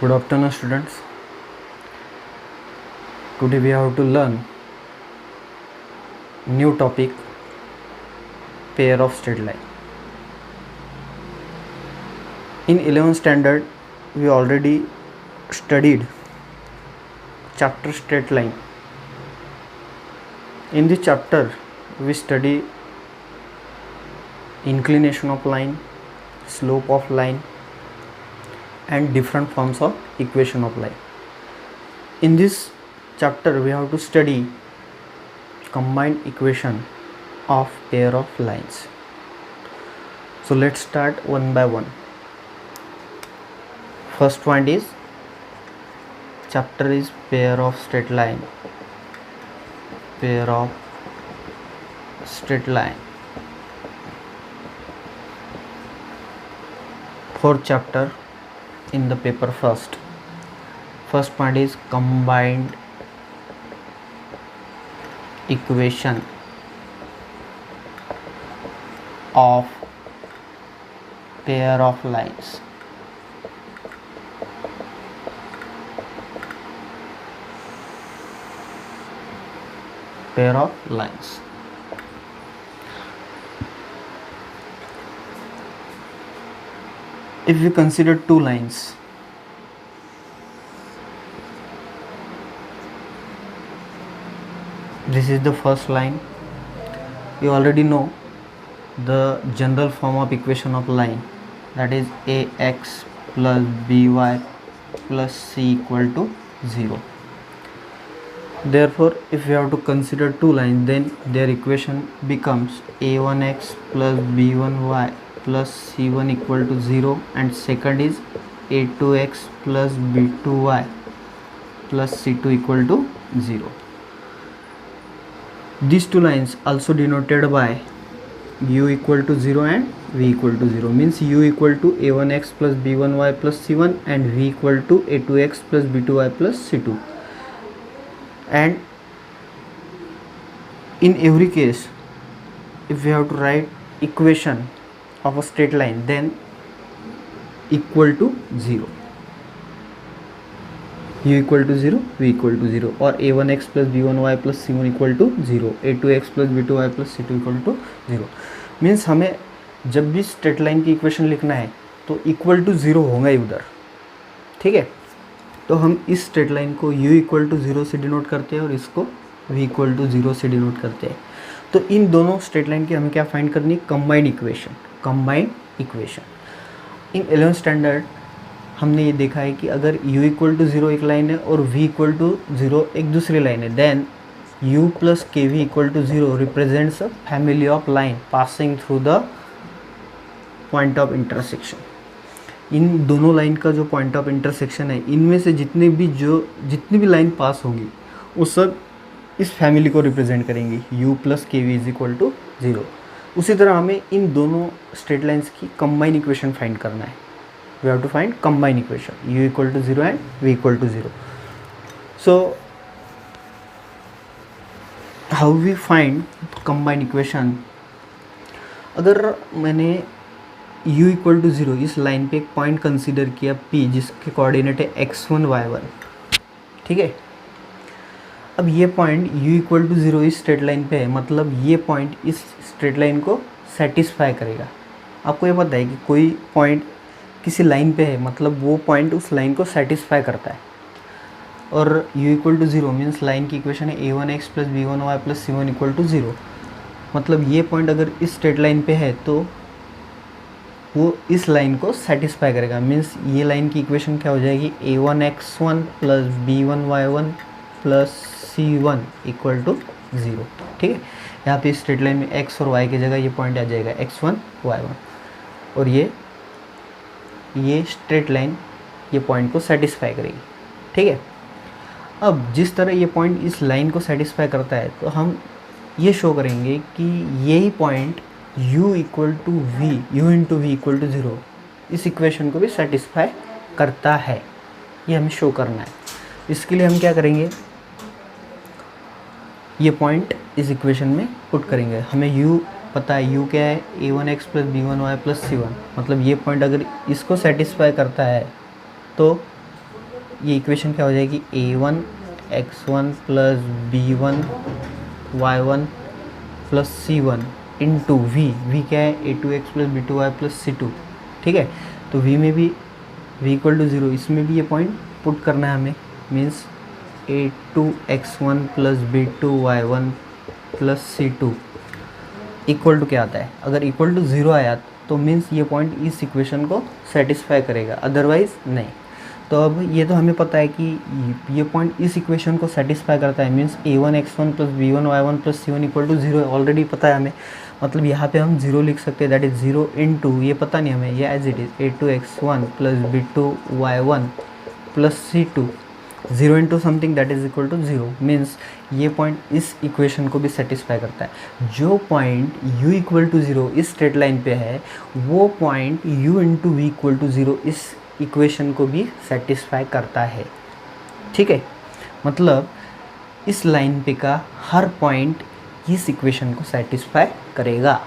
Good afternoon, students. Today we have to learn new topic, pair of straight line. In 11th standard we already studied chapter straight line. In this chapter we study inclination of line, slope of line and different forms of equation of line. In this chapter we have to study combined equation of pair of lines. So let's start one by one. First point is chapter is pair of straight line. Pair of straight line. Fourth chapter in the paper first. First point is combined equation of pair of lines. Pair of lines. If we consider two lines, this is the first line. You already know the general form of equation of line, that is ax plus by plus c equal to 0. Therefore, if we have to consider two lines, then their equation becomes a1x plus b1y plus c1 equal to 0, and second is a2x plus b2y plus c2 equal to 0. These two lines also denoted by u equal to 0 and v equal to 0, means u equal to a1x plus b1y plus c1 and v equal to a2x plus b2y plus c2. And in every case, if we have to write equation of a straight line, then equal to 0, u equal to 0, v equal to 0, or a1x plus b1y plus c1 equal to 0, a2x plus b2y plus c2 equal to 0. Means हमें जब भी straight line की equation लिखना है तो equal to 0 होगा ही उधर, ठीक है. तो हम इस स्ट्रेट लाइन को u इक्वल टू 0 से डिनोट करते हैं और इसको v इक्वल टू 0 से डिनोट करते हैं. तो इन दोनों स्ट्रेट लाइन की हमें क्या फाइंड करनी है? Combined equation. Combined equation in 11th standard हमने ये देखा है कि अगर u इक्वल टू 0 एक लाइन है और v इक्वल टू 0 एक दूसरी लाइन है, देन u प्लस के V equal to 0 represents a family of line passing through the point of intersection. इन दोनों लाइन का जो पॉइंट ऑफ इंटरसेक्शन है, इनमें से जितनी भी लाइन पास होंगी वो सब इस फैमिली को रिप्रेजेंट करेंगी. u प्लस के वी इज इक्वल टू 0. उसी तरह हमें इन दोनों स्ट्रेट लाइन्स की कंबाइन इक्वेशन फाइंड करना है. We have to find combine equation u equal to 0 and v equal to 0. So how we find combine equation? अगर मैंने u इक्वल टू 0 इस लाइन पे एक पॉइंट कंसीडर किया p, जिसके कोऑर्डिनेट है x1 y1, ठीक है. अब ये पॉइंट u इक्वल टू 0 इस स्ट्रेट लाइन पे है, मतलब ये पॉइंट इस स्ट्रेट लाइन को सेटिस्फाई करेगा. आपको ये पता है कि कोई पॉइंट किसी लाइन पे है, मतलब वो पॉइंट उस लाइन को सेटिस्फाई करता है. और u equal to 0 means line की इक्वेशन है a1x plus b1y plus c1 equal to 0. मतलब ये पॉइंट अगर इस स्ट्रेट लाइन पे है तो वो इस लाइन को सेटिस्फाई करेगा. मीन्स ये लाइन की इक्वेशन क्या हो जाएगी? a1x1 plus b1y1 plus c1 equal to 0, ठीक है. यहाँ पे स्ट्रेट लाइन में x और y की जगह ये पॉइंट आ जाएगा x1 y1, और ये स्ट्रेट लाइन ये पॉइंट को सेटिस्फाई करेगी, ठीक है. अब जिस तरह ये पॉइंट इस लाइन को सेटिस्फाई करता है, तो हम ये शो करेंगे कि यही point u equal to v, u into v equal to 0 इस इक्वेशन को भी सेटिस्फाई करता है. ये हमें शो करना है. इसके लिए हम क्या करेंगे? ये पॉइंट इस इक्वेशन में पुट करेंगे. हमें u पता है, u क्या है? a1x plus b1y plus c1. मतलब ये पॉइंट अगर इसको सेटिस्फाई करता है तो ये इक्वेशन क्या हो जाएगी, a1 x1 plus b1 y1 plus c1 into v क्या है, a2x plus b2y plus c2, ठीक है। तो v में भी v इक्वल टू 0, इसमें भी ये पॉइंट पुट करना है हमें, means a2x1 plus b2y1 plus c2 equal to क्या आता है, अगर इक्वल टू 0 आया तो मीन्स ये पॉइंट इस इक्वेशन को सेटिस्फाई करेगा, अदरवाइज नहीं। तो अब ये तो हमें पता है कि ये पॉइंट इस इक्वेशन को सेटिस्फाई करता है, means a1 x1 plus b1 y1 plus c1 equal to 0 already पता है हमें, मतलब यहाँ पे हम 0 लिख सकते हैं, दैट इज़ 0 इंटू ये पता नहीं हमें, ये as it is a2x1 plus b2y1 plus c2, 0 into something that is equal to 0, means ये पॉइंट इस इक्वेशन को भी सेटिस्फाई करता है। जो पॉइंट u इक्वल टू 0 इस स्ट्रेट लाइन पे है, वो point u into v equal to 0 इस इक्वेशन को भी सेटिस्फाई करता है, ठीक है। मतलब इस लाइन पे का हर पॉइंट इस इक्वेशन को सेटिस्फाई करेगा,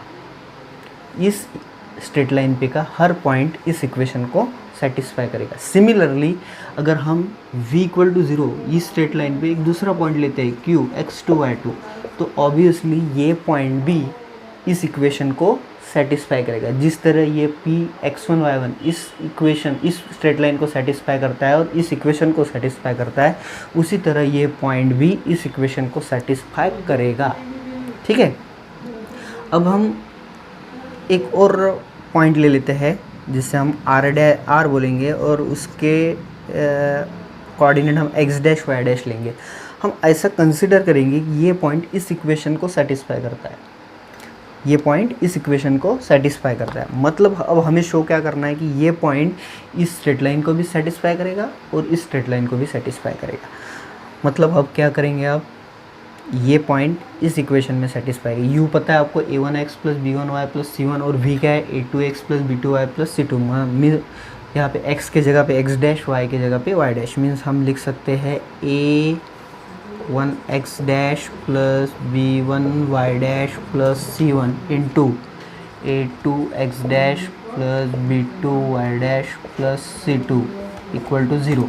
इस स्ट्रेट लाइन पे का हर पॉइंट इस इक्वेशन को सेटिस्फाई करेगा। सिमिलरली अगर हम v इक्वल टू 0 इस स्ट्रेट लाइन पे एक दूसरा पॉइंट लेते हैं q x2 y2, तो ऑब्वियसली ये पॉइंट भी इस इक्वेशन को सेटिस्फाई करेगा। जिस तरह ये p x1 y1 इस इक्वेशन इस स्ट्रेट लाइन को सेटिस्फाई करता है और इस इक्वेशन को सेटिस्फाई करता है, उसी तरह ये पॉइंट भी इस इक्वेशन को सेटिस्फाई करेगा, ठीक है। अब हम एक और पॉइंट ले लेते हैं जिससे हम r बोलेंगे और उसके कोऑर्डिनेट हम x डैश y डैश लेंगे। हम ऐसा कंसिडर करेंगे कि ये पॉइंट इस इक्वेशन को सेटिस्फाई करता है, ये पॉइंट इस इक्वेशन को सेटिस्फाई करता है। मतलब अब हमें शो क्या करना है कि ये पॉइंट इस स्ट्रेट लाइन को भी सेटिस्फाई करेगा और इस स्ट्रेट लाइन को भी सेटिस्फाई करेगा। मतलब अब क्या करेंगे, आप ये पॉइंट इस इक्वेशन में सेटिस्फाई है। u पता है आपको a1x plus b1y plus c1 और v क्या है a2x plus b2y plus c2। यहाँ पे x के जगह पे x डैश, y के जगह पे y डैश, मीन्स हम लिख सकते हैं a1x dash plus b1y dash plus c1 into a2x dash plus b2y dash plus c2 equal to 0।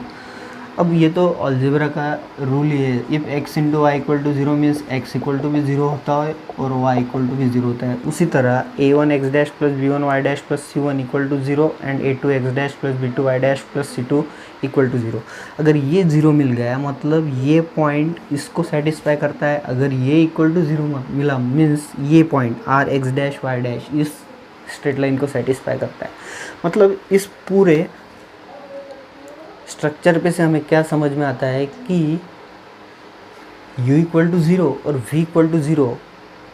अब ये तो अलजेब्रा का रूल ही है, if x into y equal to 0 means x equal to भी 0 होता है और y इक्वल टू भी 0 होता है। उसी तरह a1x dash plus b1y dash plus c1 equal to 0 and a2x dash plus b2y dash plus c2 equal to 0। अगर ये 0 मिल गया मतलब ये पॉइंट इसको सेटिस्फाई करता है, अगर ये इक्वल टू 0 मिला मीन्स ये point r x dash y dash इस स्ट्रेट लाइन को सेटिस्फाई करता है। मतलब इस पूरे स्ट्रक्चर पे से हमें क्या समझ में आता है कि u इक्वल टू 0 और v इक्वल टू 0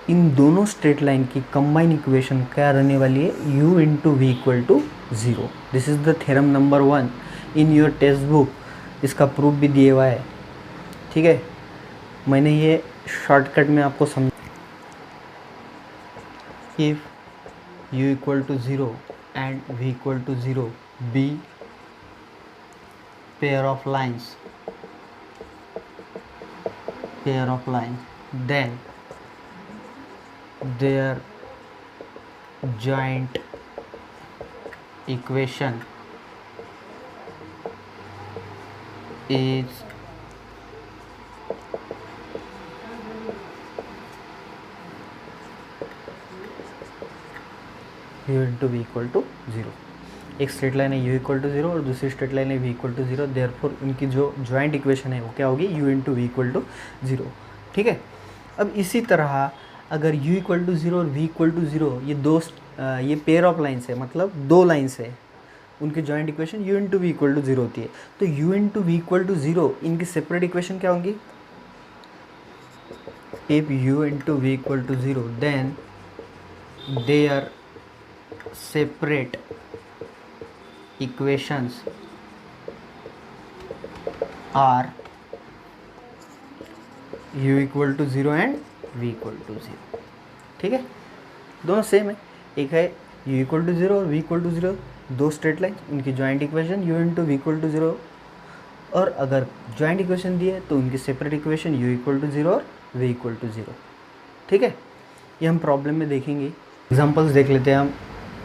इन दोनों स्ट्रेट लाइन की कंबाइन इक्वेशन क्या रहने वाली है, u into v equal to 0। This is the theorem number 1 in your textbook. इसका प्रूफ भी दिया हुआ है, ठीक है। मैंने ये शॉर्टकट में आपको समझ, if u equal to 0 and v equal to 0 बी pair of lines, then their joint equation is u into v equal to 0। एक स्ट्रेट लाइन है u इक्वल टू 0 और दूसरी स्ट्रेट लाइन है v इक्वल टू 0, देयरफॉर उनकी जो joint equation है वो क्या होगी, u into v equal to 0, ठीक है। अब इसी तरह अगर u इक्वल टू 0 और v इक्वल टू 0 ये पेयर ऑफ लाइन्स है, मतलब दो लाइन्स है, उनकी joint equation u into v equal to 0 होती है। तो u into v equal to 0 इनकी सेपरेट इक्वेशन क्या होंगी, if u into v equal to 0 then their separate equations are u equal to 0 and v equal to 0, ठीक है। दोनों same है, एक है u इक्वल टू 0 और v इक्वल टू 0, दो स्ट्रेट लाइन, उनकी joint equation u into v equal to 0, और अगर जॉइंट इक्वेशन दी है तो उनकी separate equation u equal to 0 और v इक्वल टू 0, ठीक है। ये हम प्रॉब्लम में देखेंगे, एग्जांपल्स देख लेते हैं हम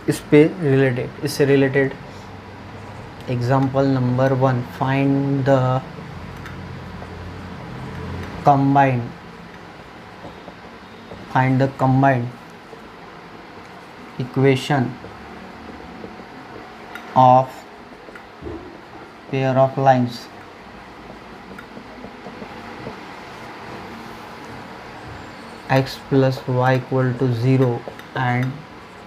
इस पे रिलेटेड, इससे related. Example number 1, find the combined equation of pair of lines x plus y equal to 0 and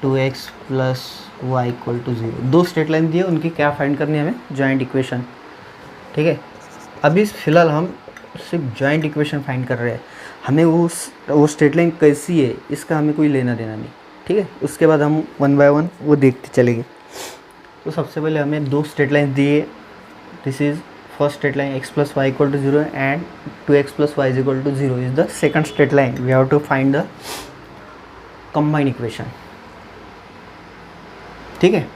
2x plus y equal to 0। दो स्ट्रेट लाइन दिए, उनकी क्या फाइंड करनी है हमें? Joint equation. ठीक है, अभी फिलहाल हम सिर्फ जॉइंट इक्वेशन फाइंड कर रहे हैं। हमें वो स्ट्रेट लाइन कैसी है इसका हमें कोई लेना देना नहीं। ठीक है, उसके बाद हम वन बाय वन वो देखते चलेंगे। तो सबसे पहले हमें दो स्ट्रेट लाइन दिए। This is first straight line x plus y equal to 0 and 2x plus y is equal to 0 is the second straight line. We have to find the combined equation. ठीक है,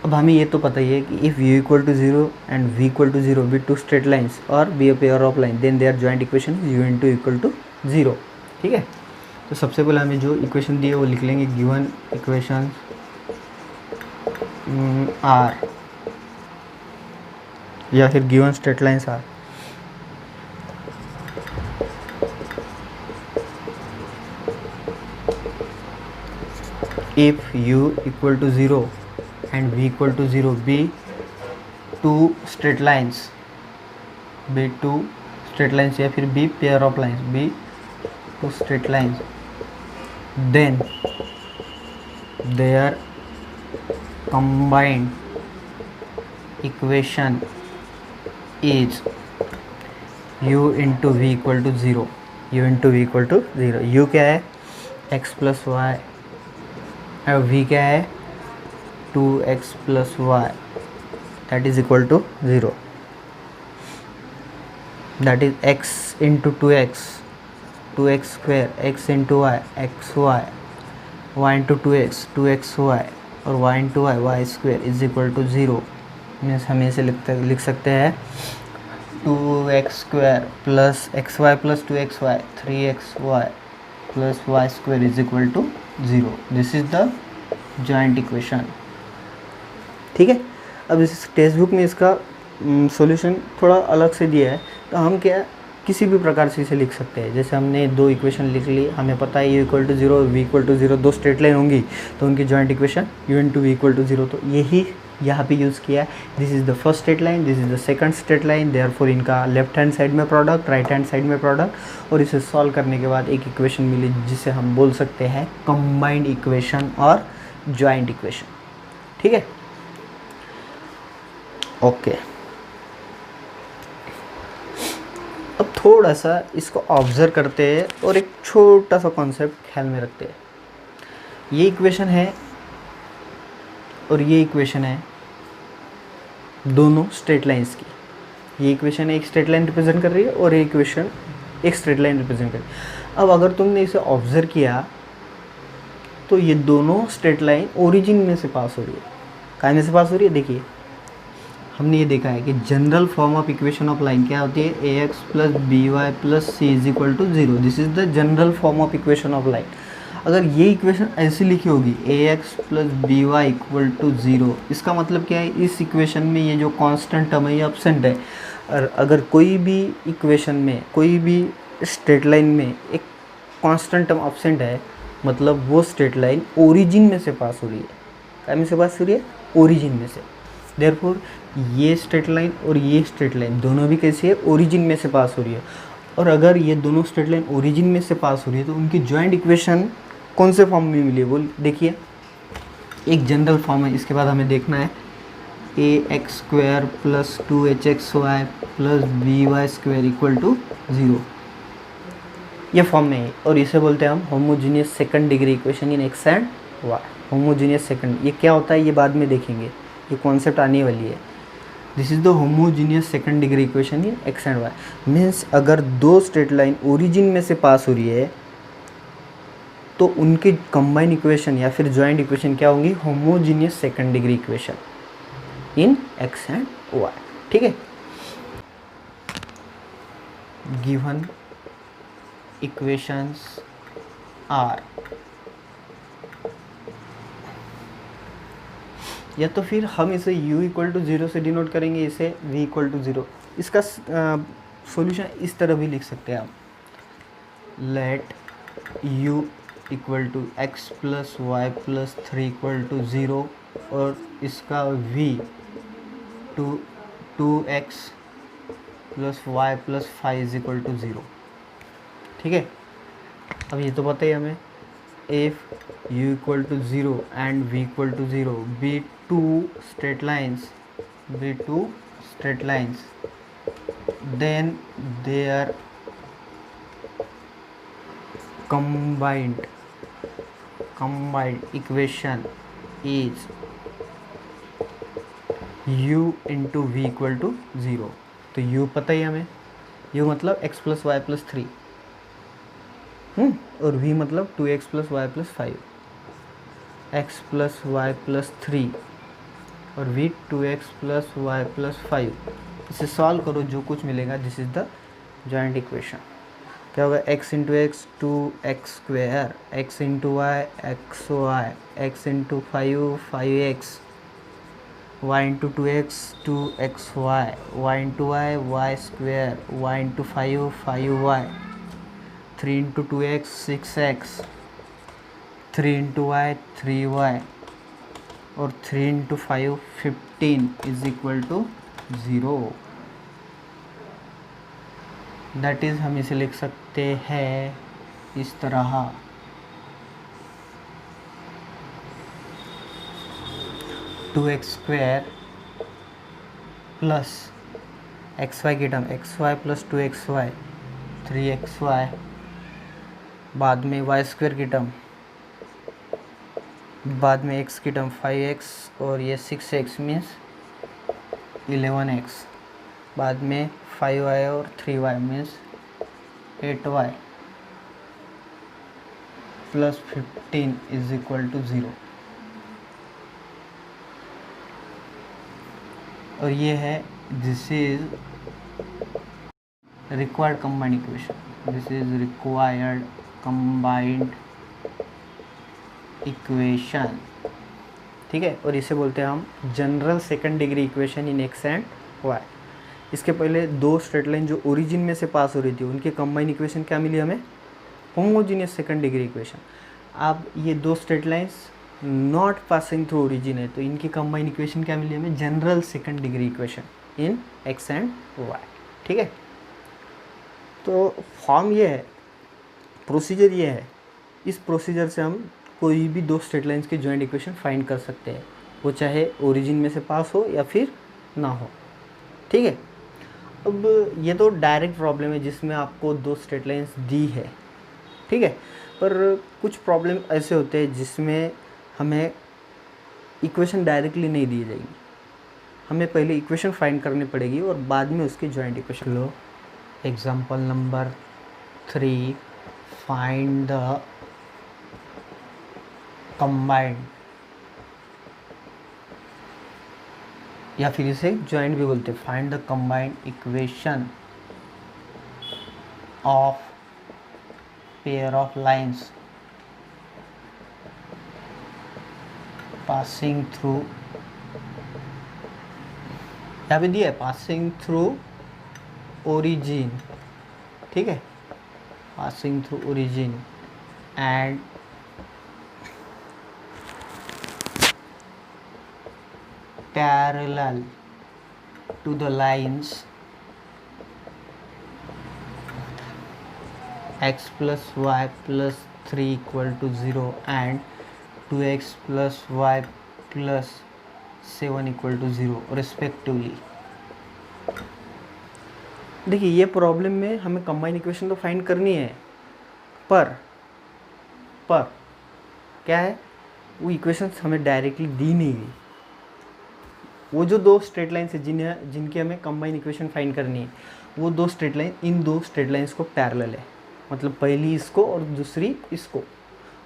अब हमें ये तो पता ही है कि if u equal to 0 and v equal to 0 be two straight lines or be a pair of line then their joint equation is u into equal to 0। ठीक है, तो सबसे पहले हमें जो इक्वेशन दी है वो लिख लेंगे। गिवन इक्वेशन आर या फिर given straight lines are. If u equal to 0 and v equal to 0 be two straight lines या फिर be pair of lines, be two straight lines, then their combined equation is u into v equal to 0। u क्या है? x plus y, और v क्या है? 2x plus y, that is equal to 0। that is x into 2x square, x into y, xy, y into 2x, 2xy, और y into y square is equal to 0। Means हम इसे लिख सकते हैं 2x square plus xy plus 2xy 3xy plus y square is equal to 0। This is the joint equation. ठीक है, अब इस टेक्स्ट बुक में इसका सॉल्यूशन थोड़ा अलग से दिया है, तो हम क्या किसी भी प्रकार से इसे लिख सकते हैं। जैसे हमने दो इक्वेशन लिख ली, हमें पता है u equal to 0 v equal to 0 दो स्ट्रेट लाइन होंगी, तो उनकी joint equation u into v equal to 0, तो यही यहाँ पे यूज़ किया है। This is the first straight line, this is the second straight line, therefore इनका लेफ्ट हैंड साइड में प्रोडक्ट, राइट हैंड साइड में प्रोडक्ट, और इसे सॉल्व करने के बाद एक इक्वेशन मिली जिसे हम बोल सकते हैं कंबाइंड इक्वेशन और जॉइंट इक्वेशन। ठीक है, ओके। अब थोड़ा सा इसको ऑब्जर्व करते हैं और एक छोटा सा कॉन्सेप्ट ख्याल में रखते हैं। ये इक्वेशन है और ये इक्वेशन है, दोनों स्ट्रेट लाइंस की। ये इक्वेशन एक स्ट्रेट लाइन रिप्रेजेंट कर रही है और ये इक्वेशन एक स्ट्रेट लाइन रिप्रेजेंट कर रही है। अब अगर तुमने इसे ऑब्जर्व किया तो ये दोनों स्ट्रेट लाइन ओरिजिन में से पास हो रही है। कहाँ में से पास हो रही है? देखिए, हमने ये देखा है कि general form of equation of line क्या होती है? ax plus b y plus c is equal to 0। This is the general form of equation of line. अगर ये इक्वेशन ऐसी लिखी होगी ax plus b y equal to 0, इसका मतलब क्या है? इस इक्वेशन में ये जो कांस्टेंट टर्म है ये एब्सेंट है। और अगर कोई भी इक्वेशन में, कोई भी स्ट्रेट लाइन में एक कांस्टेंट टर्म एब्सेंट है, मतलब वो स्ट्रेट लाइन ओरिजिन में से पास हो रही है। क्या में से पास हो रही है? ओरिजिन में से। देयरफॉर ये स्ट्रेट लाइन और ये स्ट्रेट लाइन दोनों भी कैसी है? ओरिजिन में से पास हो रही है। और अगर ये दोनों स्ट्रेट लाइन ओरिजिन में से पास हो रही है तो उनकी जॉइंट इक्वेशन कौन से फॉर्म में मिली है? वो देखिए, एक जनरल फॉर्म है, इसके बाद हमें देखना है ax square plus 2hxy plus by square equal to 0। ये फॉर्म में है और इसे बोलते हैं हम homogeneous second degree equation in x and y. Homogeneous second, ये क्या होता है ये बाद में देखेंगे, ये कॉन्सेप्ट आने वाली है। This is the homogeneous second degree equation in x and y. Means अगर दो स्ट्रेट लाइन ओरिजिन में से पास हो रही है तो उनकी कंबाइन इक्वेशन या फिर जॉइंट इक्वेशन क्या होंगी? Homogeneous second degree equation in x and y. ठीक है, गिवन इक्वेशंस आर या तो फिर हम इसे u इक्वल टू 0 से डिनोट करेंगे, इसे v इक्वल टू 0। इसका सॉल्यूशन इस तरह भी लिख सकते हैं आप, let u equal to x plus y plus 3 equal to 0 और इसका v to 2x plus y plus 5 is equal to 0। ठीक है, अब ये तो पता ही हमें, if u equal to 0 and v equal to 0 be two straight lines then their combined equation is u into v equal to 0। तो u पता ही हमें, u मतलब x प्लस वाई प्लस 3 और v मतलब 2x plus y plus 5, x plus y plus 3 और v 2x plus y plus 5। इसे solve करो, जो कुछ मिलेगा this is the joint equation. क्या होगा, x into x 2x square, x into y x y, x into 5x, y into 2x 2xy, y into y square, y into 5y, 3 into 2x 6x, 3 into y 3y और 3 into 5 15 is equal to 0। That is हम इसे लिख सकते हैं इस तरह, two x square plus x y की term x Y plus 2xy 3xy, बाद में वाई स्क्वेयर की टर्म, बाद में x की टर्म 5x और ये 6x मीन्स 11x, बाद में 5y और 3y means 8y plus 15 is equal to 0। और ये है, this is required combined equation, this is required combined equation. ठीक है, और इसे बोलते हैं हम general second degree equation in x and y. इसके पहले दो स्ट्रेट लाइन जो ओरिजिन में से पास हो रही थी उनके कंबाइन इक्वेशन क्या मिली हमें, होमोजीनियस सेकंड डिग्री इक्वेशन। अब ये दो स्ट्रेट lines not passing through origin है, तो इनकी कंबाइन इक्वेशन क्या मिली हमें, general second degree equation in x and y. ठीक है, तो फॉर्म ये है, प्रोसीजर ये है, इस प्रोसीजर से हम कोई भी दो स्ट्रेट लाइंस के जॉइंट इक्वेशन फाइंड कर सकते हैं, वो चाहे ओरिजिन में से पास हो या फिर ना हो। ठीक है, अब ये तो डायरेक्ट प्रॉब्लम है जिसमें आपको दो स्ट्रेट लाइंस दी है। ठीक है, पर कुछ प्रॉब्लम ऐसे होते हैं जिसमें हमें इक्वेशन डायरेक्टली नहीं दी जाएगी, हमें पहले इक्वेशन फाइंड करनी पड़ेगी और बाद में उसके joint equation. Low example number 3, find the combined, या फिर इसे जॉइंट भी बोलते हैं, find the combined equation of pair of lines passing through, यहाँ पे दिया है पासिंग थ्रू ओरिजिन। ठीक है, passing through origin and parallel to the lines x plus y plus 3 equal to 0 and 2x plus y plus 7 equal to 0 respectively। देखिए, ये problem में हमें कंबाइन इक्वेशन तो फाइंड करनी है, पर क्या है, वो इक्वेशंस हमें डायरेक्टली दी नहीं गई। वो जो दो स्ट्रेट लाइन्स है जिनकी हमें कंबाइन इक्वेशन फाइंड करनी है, वो दो स्ट्रेट लाइन इन दो स्ट्रेट लाइन्स को पैरेलल है, मतलब पहली इसको और दूसरी इसको,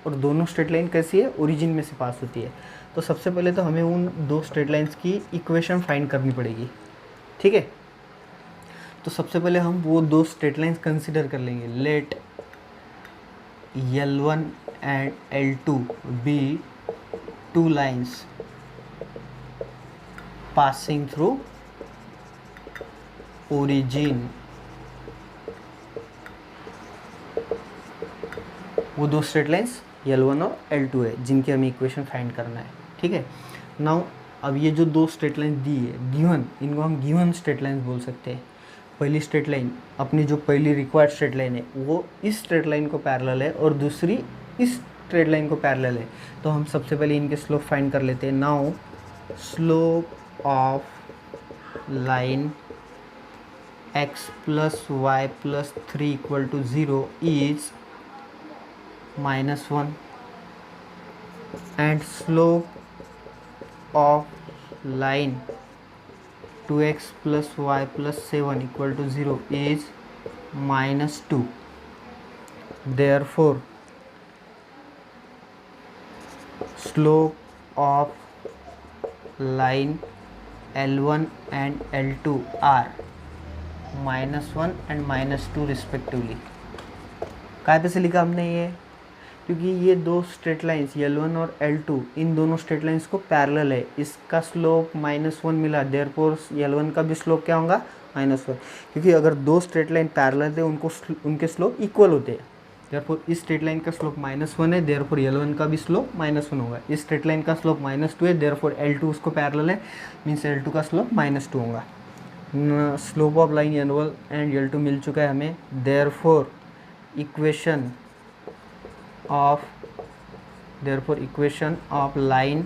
और दोनों स्ट्रेट लाइन कैसी है, ओरिजिन में से पास होती है। तो सबसे पहले तो हमें उन दो स्ट्रेट लाइन्स की इक्वेशन फाइंड करनी पड़ेगी। ठीक है, तो सबसे पहले हम वो दो स्ट्रेट लाइन्स कंसिडर कर लेंगे। Let L1 and L2 be two lines passing through origin, वो दो स्ट्रेट लाइंस L1 और L2 है जिनकी हमें इक्वेशन फाइंड करना है। ठीक है, नाउ अब ये जो दो स्ट्रेट लाइन दी है गिवन, इनको हम गिवन स्ट्रेट लाइन बोल सकते हैं। पहली स्ट्रेट लाइन, अपनी जो पहली रिक्वायर्ड स्ट्रेट लाइन है वो इस स्ट्रेट लाइन को पैरेलल है और दूसरी इस स्ट्रेट लाइन को पैरेलल है। तो हम सबसे पहले इनके स्लोप फाइंड कर लेते हैं। Now slope of line x plus y plus 3 equal to 0 is -1 and slope of line 2x plus y plus 7 equal to 0 is -2. Therefore slope of line L1 and L2 are -1 and -2 respectively. काय पे से लिखा हमने ये, क्योंकि ये दो स्ट्रेट लाइंस L1 और L2 इन दोनों स्ट्रेट लाइंस को पैरेलल है। इसका स्लोप -1 मिला, देयरफॉर L1 का भी स्लोप क्या होगा -1, क्योंकि अगर दो स्ट्रेट लाइन पैरेलल है उनके स्लोप इक्वल होते हैं। देयरफॉर इस स्ट्रेट लाइन का स्लोप -1 है, देयरफॉर L1 का भी स्लोप -1 होगा। इस स्ट्रेट लाइन का स्लोप -2 है, देयरफॉर L2 उसको पैरेलल है, मीन्स L2 का स्लोप -2 होगा। Slope of line L1 and L2 मिल चुका है हमें, therefore equation of line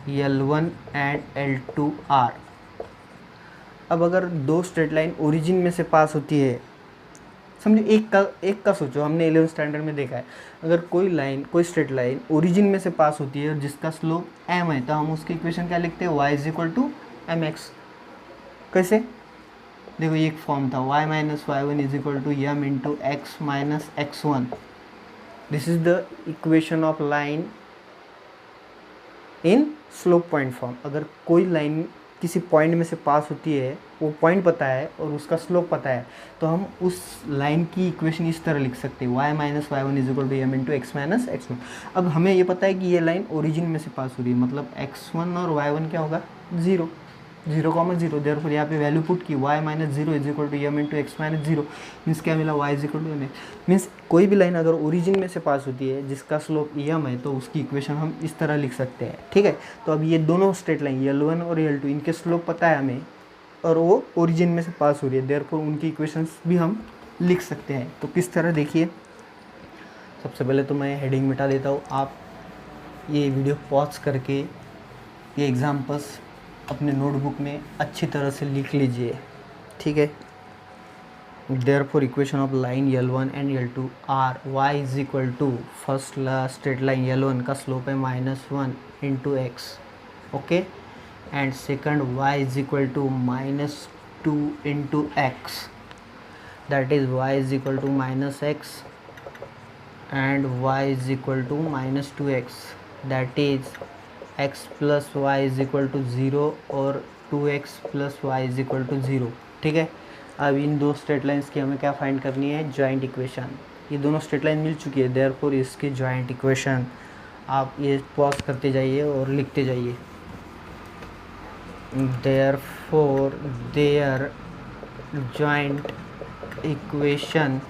L1 and L2 are. अब अगर दो स्ट्रेट लाइन ओरिजिन में से पास होती है, समझो एक का सोचो, हमने 11th स्टैंडर्ड में देखा है, अगर कोई स्ट्रेट लाइन ओरिजिन में से पास होती है और जिसका स्लोप m है, तो हम उसकी इक्वेशन क्या लिखते हैं, y = mx। कैसे, देखो ये एक फॉर्म था, y - y1 = m × x - x1। This is the equation of line in slope point form. अगर कोई लाइन किसी पॉइंट में से पास होती है, वो पॉइंट पता है और उसका स्लोप पता है, तो हम उस लाइन की इक्वेशन इस तरह लिख सकते हैं, y - y1 = m × x - x1। अब हमें ये पता है कि ये लाइन ओरिजिन में से पास हो रही है, मतलब x1 और y1 क्या होगा 0, 0,0। देयरफॉर यहाँ पे वैल्यू पुट की, y - 0 = m × x - 0, मीन्स क्या मिला, y = mx। मीन्स कोई भी लाइन अगर ओरिजिन में से पास होती है जिसका स्लोप m है, तो उसकी इक्वेशन हम इस तरह लिख सकते हैं। ठीक है, तो अब ये दोनों स्ट्रेट लाइन L1 और L2 इनके स्लोप पता है हमें और वो ओरिजिन में से पास हो रही है, देयरफॉर उनकी इक्वेशंस भी हम लिख सकते हैं। तो किस तरह, देखिए, सबसे पहले तो मैं हेडिंग मिटा देता हूँ। आप ये वीडियो पॉज करके ये एग्जाम्पल्स अपने नोटबुक में अच्छी तरह से लिख लीजिए। ठीक है, therefore equation of line L1 and L2 are y = first straight line L1 का स्लोप है -1 × x, okay, and second y = -2 × x, that is y = -x and y = -2x, that is x plus y = 0 और 2x plus y = 0। ठीक है, अब इन दो स्ट्रेट lines की हमें क्या फाइंड करनी है, जॉइंट इक्वेशन। ये दोनों स्ट्रेट लाइन मिल चुकी है, देयरफॉर इसकी जॉइंट इक्वेशन आप ये पॉज करते जाइए और लिखते जाइए। Therefore their joint equation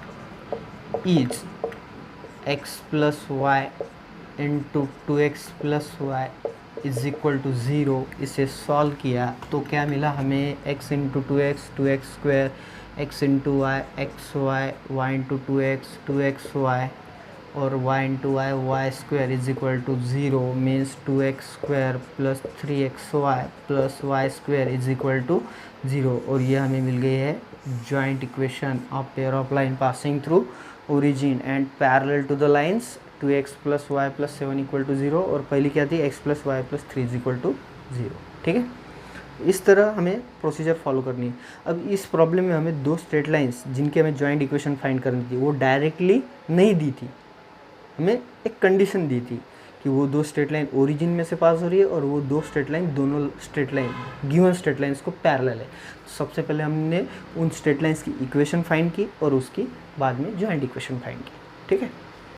is x plus y × 2x plus y = 0। इसे सॉल्व किया तो क्या मिला हमें, x × 2x 2x², x × y xy, y × 2x 2xy और y × y y² = 0, means 2x² plus 3xy plus y² = 0। और ये हमें मिल गई है joint equation of pair of line passing through origin and parallel to the lines 2x + y + 7 = 0, और पहली क्या थी, x + y + 3 = 0। ठीक है, इस तरह हमें प्रोसीजर फॉलो करनी है। अब इस प्रॉब्लम में हमें दो स्ट्रेट लाइंस जिनके हमें जॉइंट इक्वेशन फाइंड करनी थी, वो डायरेक्टली नहीं दी थी, हमें एक कंडीशन दी थी कि वो दो स्ट्रेट लाइन ओरिजिन में से पास हो रही है और वो दो स्ट्रेट लाइन, दोनों straight line given straight lines को पैरेलल है। सबसे पहले हमने उन स्ट्रेट लाइंस की इक्वेशन फाइंड की और उसकी बाद में जॉइंट इक्वेशन फाइंड की। ठीक है।